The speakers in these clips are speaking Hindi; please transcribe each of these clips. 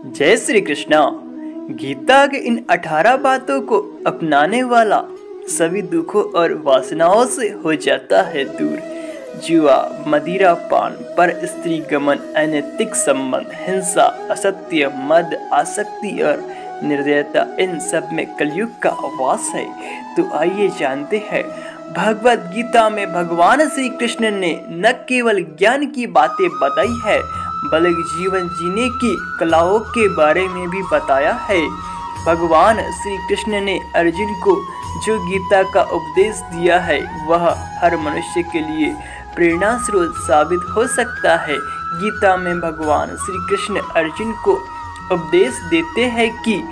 जय श्री कृष्णा। गीता के इन 18 बातों को अपनाने वाला सभी दुखों और वासनाओं से हो जाता है दूर। जुआ, मदिरा पान, पर स्त्री गमन, अनैतिक संबंध, हिंसा, असत्य, मद, आसक्ति और निर्दयता, इन सब में कलयुग का वास है। तो आइए जानते हैं, भगवद गीता में भगवान श्री कृष्ण ने न केवल ज्ञान की बातें बताई है बल्कि जीवन जीने की कलाओं के बारे में भी बताया है। भगवान श्री कृष्ण ने अर्जुन को जो गीता का उपदेश दिया है वह हर मनुष्य के लिए प्रेरणा स्रोत साबित हो सकता है। गीता में भगवान श्री कृष्ण अर्जुन को उपदेश देते हैं कि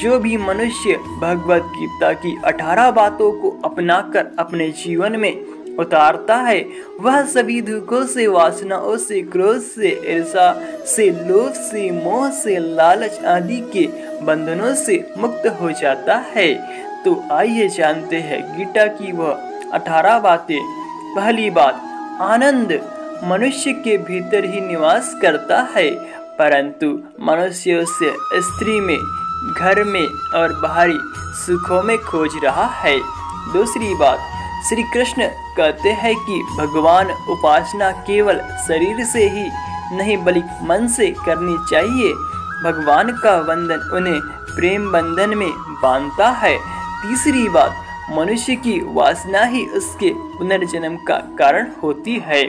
जो भी मनुष्य भगवद गीता की 18 बातों को अपनाकर अपने जीवन में उतारता है वह सभी दुखों से, वासनाओं से, क्रोध से, ईर्ष्या से, लोभ से, मोह से, लालच आदि के बंधनों से मुक्त हो जाता है। तो आइए जानते हैं गीता की वह 18 बातें। पहली बात, आनंद मनुष्य के भीतर ही निवास करता है, परंतु मनुष्य उसे स्त्री में, घर में और बाहरी सुखों में खोज रहा है। दूसरी बात, श्री कृष्ण कहते हैं कि भगवान उपासना केवल शरीर से ही नहीं बल्कि मन से करनी चाहिए। भगवान का वंदन उन्हें प्रेम बंधन में बांधता है। तीसरी बात, मनुष्य की वासना ही उसके पुनर्जन्म का कारण होती है।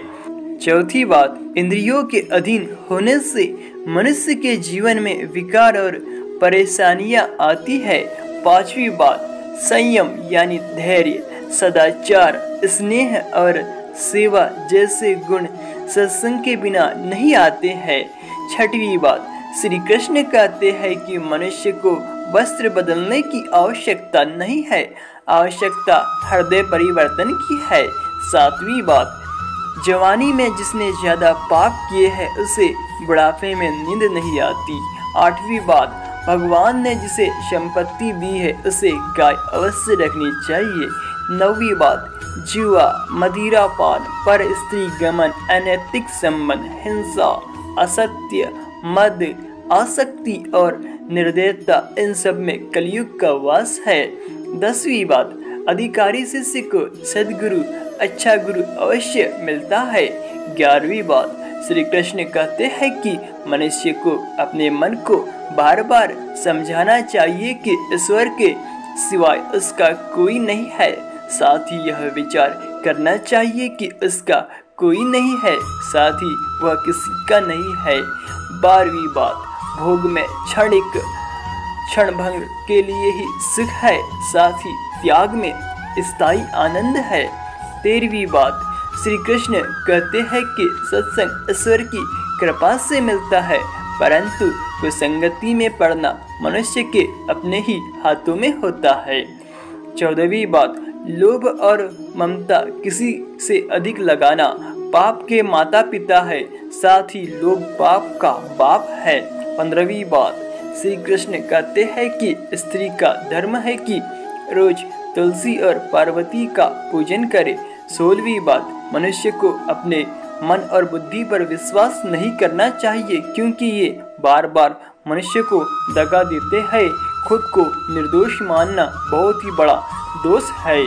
चौथी बात, इंद्रियों के अधीन होने से मनुष्य के जीवन में विकार और परेशानियां आती है। पांचवी बात, संयम यानी धैर्य, सदाचार, स्नेह और सेवा जैसे गुण सत्संग के बिना नहीं आते हैं। छठवीं बात, श्री कृष्ण कहते हैं कि मनुष्य को वस्त्र बदलने की आवश्यकता नहीं है, आवश्यकता हृदय परिवर्तन की है। सातवीं बात, जवानी में जिसने ज्यादा पाप किए हैं उसे बुढ़ापे में नींद नहीं आती। आठवीं बात, भगवान ने जिसे संपत्ति दी है उसे गाय अवश्य रखनी चाहिए। नौवीं बात, जुआ, मदिरा पान, पर स्त्री गमन, अनैतिक संबंध, हिंसा, असत्य, मद, आसक्ति और निर्दयता, इन सब में कलयुग का वास है। 10वीं बात, अधिकारी शिष्य को सद्गुरु, अच्छा गुरु अवश्य मिलता है। 11वीं बात, श्री कृष्ण कहते हैं कि मनुष्य को अपने मन को बार बार समझाना चाहिए कि ईश्वर के सिवाय उसका कोई नहीं है। साथ ही यह विचार करना चाहिए कि उसका कोई नहीं है, साथ ही वह किसी का नहीं है। 12वीं बात, भोग में क्षण भंग के लिए ही सुख है, साथ ही त्याग में स्थायी आनंद है। 13वीं बात, श्री कृष्ण कहते हैं कि सत्संग ईश्वर की कृपा से मिलता है, परंतु कुसंगति में पड़ना मनुष्य के अपने ही हाथों में होता है। 14वीं बात, लोभ और ममता किसी से अधिक लगाना पाप के माता पिता है, साथ ही लोभ पाप का बाप है। 15वीं बात, श्री कृष्ण कहते हैं कि स्त्री का धर्म है कि रोज तुलसी और पार्वती का पूजन करे। 16वीं बात, मनुष्य को अपने मन और बुद्धि पर विश्वास नहीं करना चाहिए क्योंकि ये बार बार मनुष्य को दगा देते हैं। खुद को निर्दोष मानना बहुत ही बड़ा दोष है।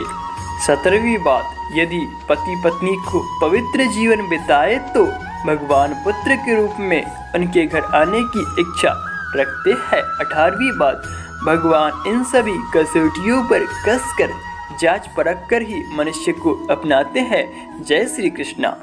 17वीं बात, यदि पति पत्नी को पवित्र जीवन बिताए तो भगवान पुत्र के रूप में उनके घर आने की इच्छा रखते हैं। 18वीं बात, भगवान इन सभी कसौटियों पर कसकर जांच परख कर ही मनुष्य को अपनाते हैं। जय श्री कृष्णा।